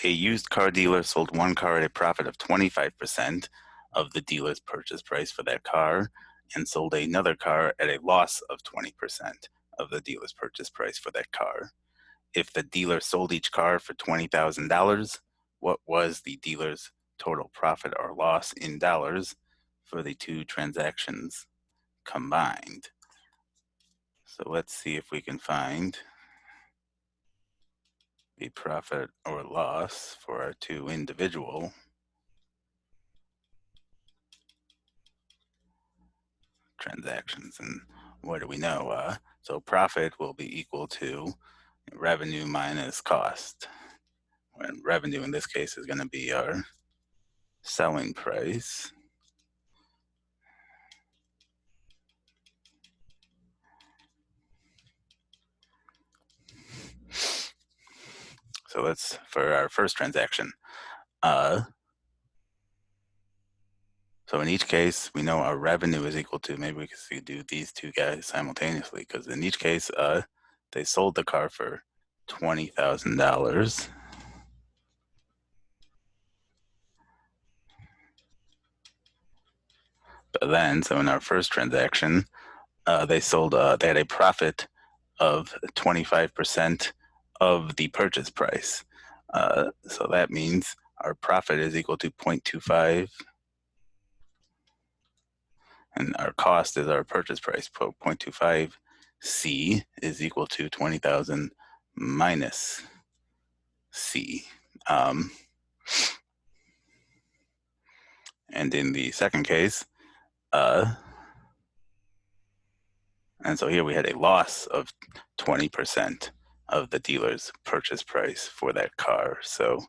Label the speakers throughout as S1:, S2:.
S1: A used car dealer sold one car at a profit of 25% of the dealer's purchase price for that car and sold another car at a loss of 20% of the dealer's purchase price for that car. If the dealer sold each car for $20,000, what was the dealer's total profit or loss in dollars for the two transactions combined? So let's see if we can find the profit or loss for our two individual transactions. And what do we know? So profit will be equal to revenue minus cost. And revenue in this case is going to be our selling price. So that's for our first transaction. So in each case, we know our revenue is equal to, maybe we could do these two guys simultaneously, because in each case, they sold the car for $20,000. But then, so in our first transaction, they had a profit of 25% of the purchase price. So that means our profit is equal to 0.25, and our cost is our purchase price. 0.25 C is equal to 20,000 minus C. And in the second case, and so here we had a loss of 20% of the dealer's purchase price for that car. So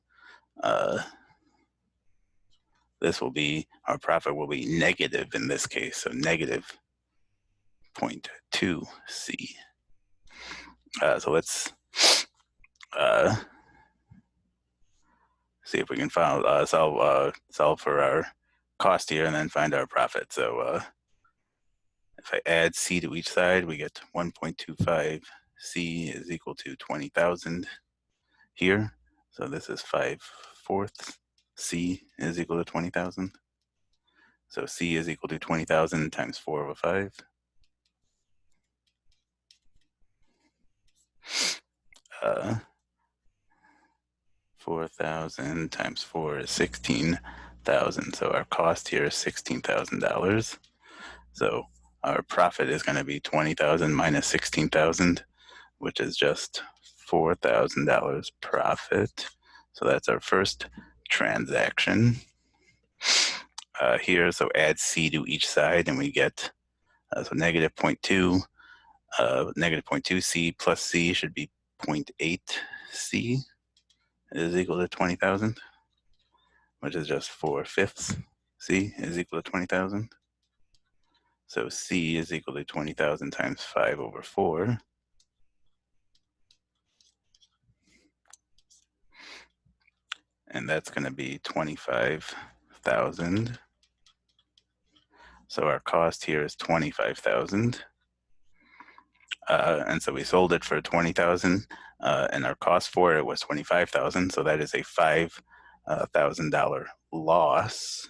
S1: this will be, our profit will be negative in this case, so negative 0.2 C. So let's see if we can solve for our cost here and then find our profit. So if I add C to each side, we get 1.25 C is equal to 20,000 here. So this is 5/4 C is equal to 20,000. So C is equal to 20,000 times 4 over 5. Uh, 4,000 times 4 is 16,000. So our cost here is $16,000. So our profit is going to be 20,000 minus 16,000, which is just $4,000 profit. So that's our first transaction. Here, so add C to each side, and we get so negative 0.2. Negative 0.2 C plus C should be 0.8 C is equal to 20,000, which is just 4/5 C is equal to 20,000. So C is equal to 20,000 times 5 over 4. And that's going to be 25,000. So our cost here is 25,000. And so we sold it for 20,000, and our cost for it was 25,000. So that is a $5,000 loss.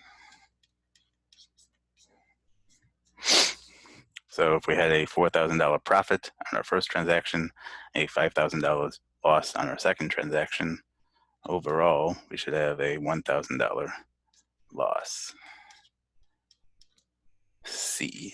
S1: So if we had a $4,000 profit on our first transaction, a $5,000 loss on our second transaction, overall, we should have a $1,000 loss. C.